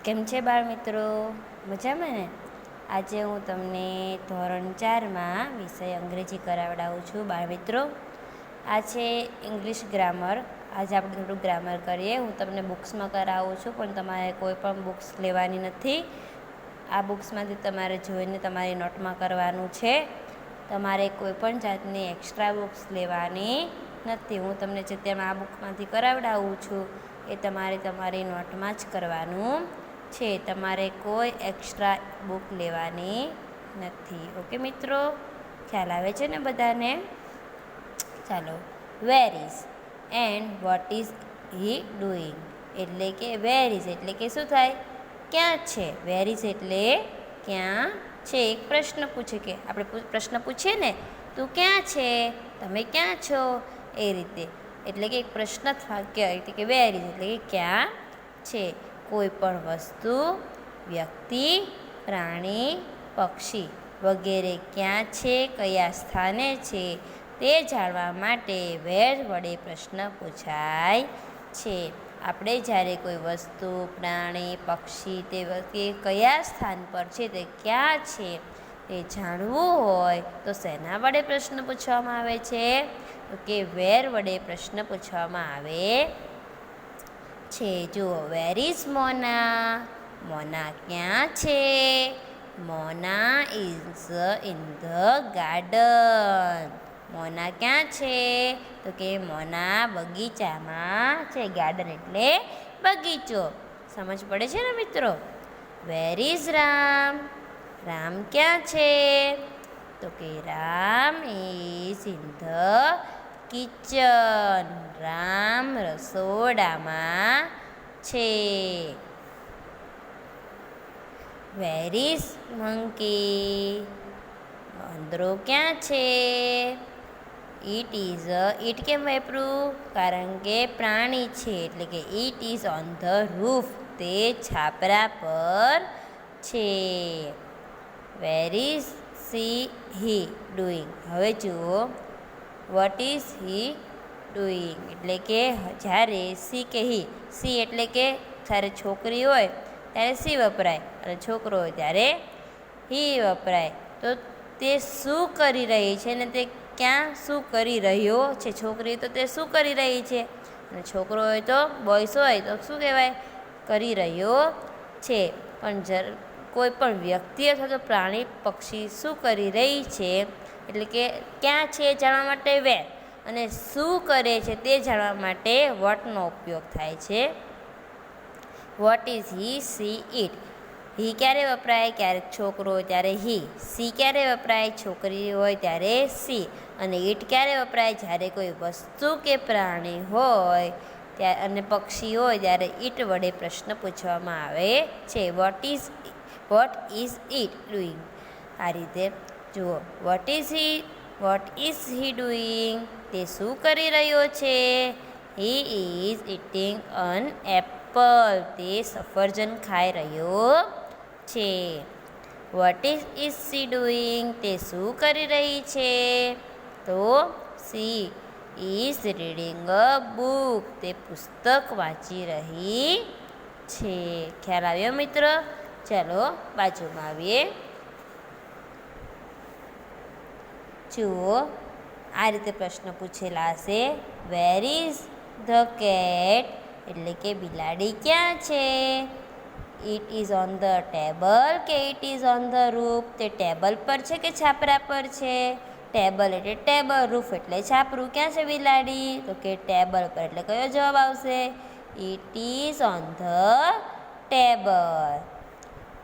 કેમ છે બાળ મિત્રો? મજામાં ને? આજે હું તમને ધોરણ 4માં વિષય અંગ્રેજી કરાવડાવું છું બાળ મિત્રો. આ છે ઇંગ્લિશ ગ્રામર. આજે આપણે થોડું ગ્રામર કરીએ. હું તમને બુક્સમાં કરાવું છું, પણ તમારે કોઈ પણ બુક્સ લેવાની નથી. આ બુક્સમાંથી તમારે જોઈને તમારી નોટમાં કરવાનું છે. તમારે કોઈ પણ જાતની એક્સ્ટ્રા બુક્સ લેવાની નથી. હું તમને જે તેમાં આ બુકમાંથી કરાવડાવું છું એ તમારે તમારી નોટમાં જ કરવાનું છે. તમારે કોઈ એક્સ્ટ્રા બુક લેવાની નથી. ઓકે મિત્રો, ખ્યાલ આવે છે ને બધાને? ચાલો. Where is and what is he doing, એટલે કે વેર ઇઝ એટલે કે શું થાય? ક્યાં છે. વેર ઇઝ એટલે ક્યાં છે. એક પ્રશ્ન પૂછે કે આપણે પ્રશ્ન પૂછીએ ને, તું ક્યાં છે, તમે ક્યાં છો, એ રીતે. એટલે કે એક પ્રશ્ન વાક્ય એટલે કે વેર ઇઝ એટલે કે ક્યાં છે. કોઈ પણ વસ્તુ, વ્યક્તિ, પ્રાણી, પક્ષી વગેરે ક્યાં છે, કયા સ્થાને છે તે જાણવા માટે વેર વડે પ્રશ્ન પૂછાય છે. આપણે જ્યારે કોઈ વસ્તુ, પ્રાણી, પક્ષી તે કયા સ્થાન પર છે, તે ક્યાં છે તે જાણવું હોય તો શેના વડે પ્રશ્ન પૂછવામાં આવે છે? તો કે વેર વડે પ્રશ્ન પૂછવામાં આવે છે. જુઓ, વેર ઇઝ મોના? મોના ક્યાં છે? મોના ઇઝ ઇન ધ ગાર્ડન. મોના ક્યાં છે? તો કે મોના બગીચામાં છે. ગાર્ડન એટલે બગીચો. સમજ પડે છે ને મિત્રો? Where is Ram? રામ ક્યાં છે? તો કે Ram is in the kitchen. Ram રસોડામાં છે. Where is monkey? વાંદરો ક્યાં છે? ઈટ કેમ વાપર્યું? કારણ કે પ્રાણી છે, એટલે કે it is on the roof. તે છાપરા પર છે. Where is he doing? હવે જુઓ, વોટ ઇઝ હી ડુઈંગ એટલે કે જ્યારે સી કે સી એટલે કે જ્યારે છોકરી હોય ત્યારે સી વપરાય, અને છોકરો હોય ત્યારે હી વપરાય. તો તે શું કરી રહી છે ને તે ક્યાં શું કરી રહ્યો છે? છોકરી તો તે શું કરી રહી છે, અને છોકરો હોય તો બોયસ હોય તો શું કહેવાય? કરી રહ્યો છે. પણ કોઈ પણ વ્યક્તિ અથવા તો પ્રાણી, પક્ષી શું કરી રહી છે એટલે કે ક્યાં છે જાણવા માટે વેર, અને શું કરે છે તે જાણવા માટે વોટનો ઉપયોગ થાય છે. What is he, she, it? He ક્યારે વપરાય? ક્યારેક છોકરો હોય ત્યારે હી. સી ક્યારે વપરાય? છોકરી હોય ત્યારે સી. અને ઈટ ક્યારે વપરાય? જ્યારે કોઈ વસ્તુ કે પ્રાણી હોય ત્યારે અને પક્ષી હોય ત્યારે ઈટ વડે પ્રશ્ન પૂછવામાં આવે છે. What is it doing? આ રીતે જુઓ, વોટ ઇઝ હી ડુઈંગ? તે શું કરી રહ્યો છે? He is eating an apple. તે સફરજન ખાઈ રહ્યો છે. What is she doing? તે શું કરી રહી છે? તો she is reading a book. તે પુસ્તક વાંચી રહી છે. ખ્યાલ આવ્યો મિત્ર? ચાલો બાજુમાં આવીએ. જુઓ, આ રીતે પ્રશ્ન પૂછેલા હશે. Where is the cat? એટલે કે બિલાડી ક્યાં છે? It is on the table કે it is on the roof? તે ટેબલ પર છે કે છાપરા પર છે? ટેબલ એટલે ટેબલ, રૂફ એટલે છાપરું. ક્યાં છે બિલાડી? તો કે ટેબલ પર. એટલે કયો જવાબ આવશે? It is on the table.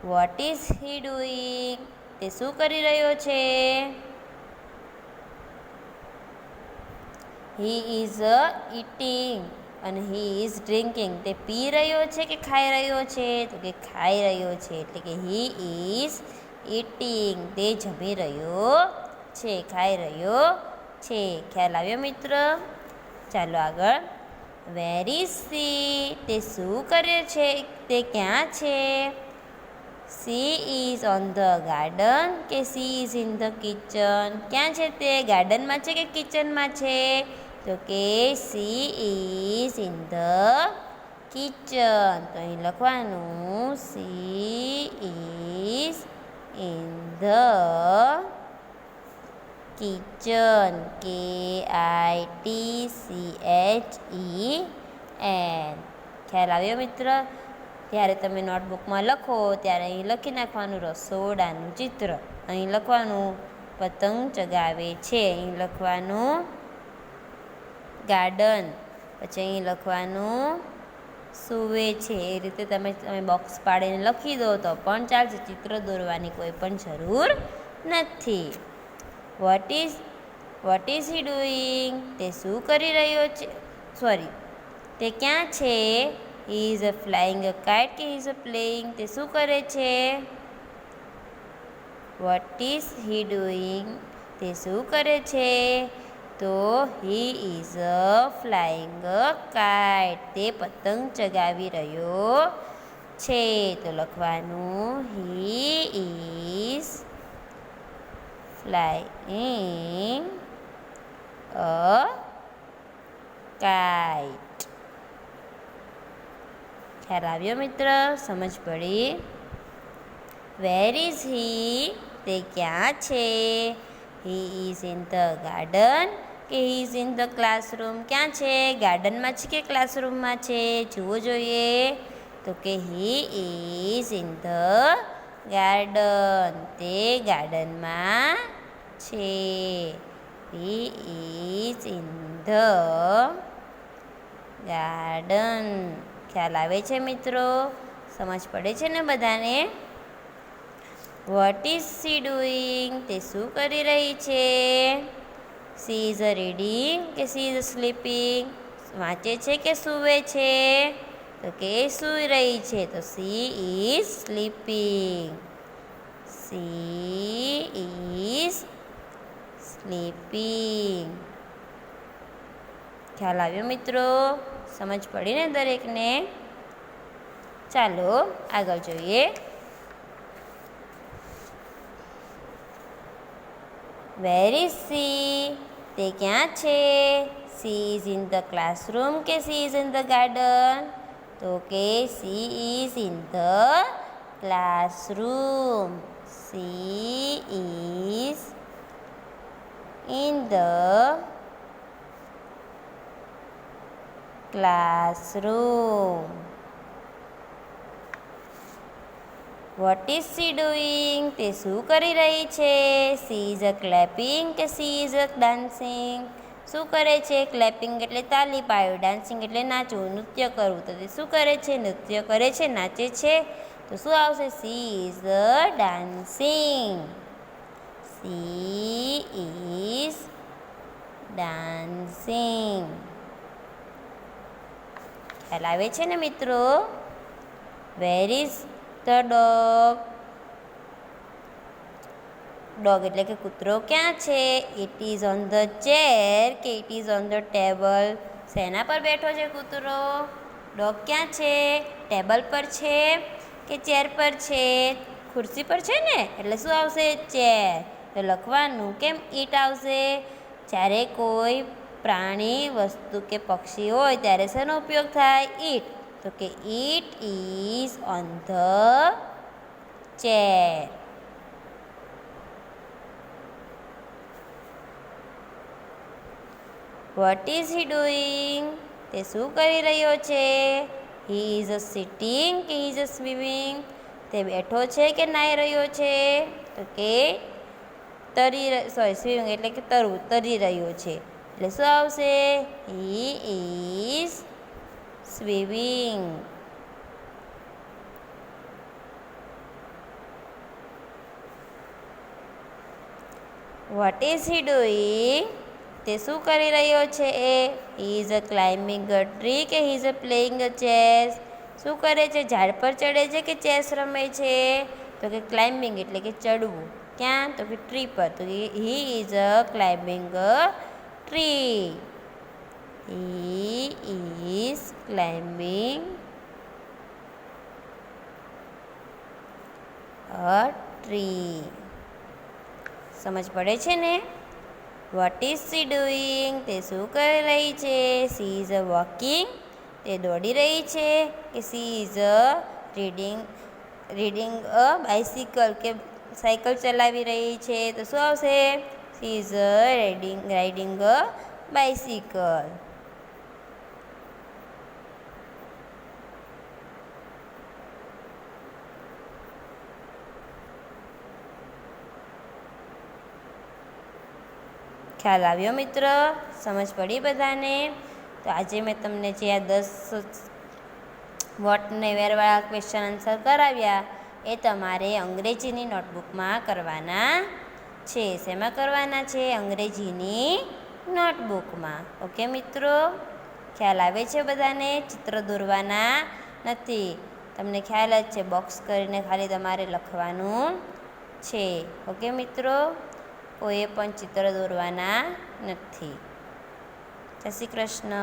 Vote is he doing? તે શું કરી રહ્યો છે? હી ઇઝ ઇટિંગ અને હી ઇઝ ડ્રિંકિંગ. તે પી રહ્યો છે કે ખાઈ રહ્યો છે? તો કે ખાઈ રહ્યો છે. એટલે કે હી ઇઝ ઇટિંગ. તે જમી રહ્યો છે, ખાઈ રહ્યો છે. ખ્યાલ આવ્યો મિત્ર? ચાલો આગળ. Where is she? તે શું કરે છે? તે ક્યાં છે? She is on the garden કે she is in the kitchen? ક્યાં છે તે? ગાર્ડનમાં છે કે કિચનમાં છે? તો કે she is in the kitchen. તો અહીં લખવાનું C is in the kitchen. KITCHEN. ખ્યાલ આવ્યો મિત્ર? ત્યારે તમે નોટબુકમાં લખો ત્યારે અહીં લખી નાખવાનું રસોડાનું ચિત્ર. અહીં લખવાનું પતંગ ચગાવે છે. અહીં લખવાનું ગાર્ડન. પછી અહીં લખવાનું સૂવે છે. એ રીતે તમે બોક્સ પાડીને લખી દો તો પણ ચાલશે. ચિત્ર દોરવાની કોઈ પણ જરૂર નથી. Vote is he doing? તે શું કરી રહ્યો છે? તે ક્યાં છે? He is a flying a kite કે હી ઇઝ અ પ્લેઇંગ? તે શું કરે છે? What is he doing? તે શું કરે છે? તો હી is a flying a kite. તે પતંગ ચગાવી રહ્યો છે. તો લખવાનું he is flying a kite. ખ્યાલ આવ્યો મિત્ર? સમજ પડી? વેર ઇઝ હી? તે ક્યાં છે? He is in the garden કે he is in the classroom? ક્યાં છે? ગાર્ડનમાં છે કે ક્લાસરૂમમાં છે? જુઓ જોઈએ. તો કે he is in the garden. તે ગાર્ડનમાં છે. He is in the garden. ખ્યાલ આવે છે મિત્રો? સમજ પડે છે ને બધાને? Vote is she doing? તે શું કરી રહી છે? સી ઇઝ અ રીડિંગ કે સી ઇઝ અ સ્લીપિંગ? વાંચે છે કે સૂવે છે? તો કે સૂઈ રહી છે. તો she is sleeping. She is sleeping. ખ્યાલ આવ્યો મિત્રો? સમજ પડી ને દરેકને? ચાલો આગળ જોઈએ. Where is she? તે ક્યાં છે? She is in the classroom કે she is in the garden? તો કે she is in the classroom. She is in the classroom. What is she doing? તે શું કરી રહી છે? She is a clapping કે she is a dancing? શું કરે છે? ક્લેપિંગ એટલે તાલી પાડવી, ડાન્સિંગ એટલે નાચવું, નૃત્ય કરવું. તો તે શું કરે છે? નૃત્ય કરે છે, નાચે છે. તો શું આવશે? She is dancing. She is dancing. ખ્યાલ આવે છે ને મિત્રો? Where is the dog? Dog એટલે કે કૂતરો ક્યાં છે? It is on the chair કે it is on the table? શેના પર બેઠો છે કૂતરો? ડોગ ક્યાં છે? ટેબલ પર છે કે ચેર પર છે? ખુરશી પર છે ને, એટલે શું આવશે? ચેર. તો લખવાનું કેમ ઈટ આવશે? જ્યારે કોઈ પ્રાણી, વસ્તુ કે પક્ષી હોય ત્યારે શેનો ઉપયોગ થાય? ઈટ. તો કે it is on the chair. What is he doing? તે શું કરી રહ્યો છે? હી ઇઝ અ સિટિંગ કે હી ઇઝ અ સ્વિમિંગ? તે બેઠો છે કે નાહી રહ્યો છે? તો કે સ્વિમિંગ એટલે કે તરવું, તરી રહ્યો છે. એટલે શું આવશે? He is swimming. What is he doing? તે શું કરી રહ્યો છે? He is a climbing a tree કે he is a playing a chess? શું કરે છે? ઝાડ પર ચડે છે કે ચેસ રમે છે? તો કે ક્લાઇમ્બિંગ એટલે કે ચડવું. ક્યાં? તો કે ટ્રી પર. તો હી is a climbing a tree. He is climbing a tree. સમજ પડે છે ને? Vote is she doing? તે શું કરી રહી છે? She is a walking. તે એ દોડી રહી છે કે she is reading a bicycle, કે સાયકલ ચલાવી રહી છે? તો શું આવશે? She is riding a bicycle. ખ્યાલ આવ્યો મિત્ર? સમજ પડી બધાને? તો આજે મેં તમને જે આ 10 વોટ ને વેરવાળા ક્વેશ્ચન આન્સર કરાવ્યા એ તમારે અંગ્રેજીની નોટબુકમાં કરવાના છે. શેમાં કરવાના છે? અંગ્રેજીની નોટબુકમાં. ઓકે મિત્રો, ખ્યાલ આવે છે બધાને? ચિત્ર દોરવાના નથી, તમને ખ્યાલ જ છે, બોક્સ કરીને ખાલી તમારે લખવાનું છે. ઓકે મિત્રો, કોઈએ પણ ચિત્ર દોરવાના નથી. જય શ્રી કૃષ્ણ.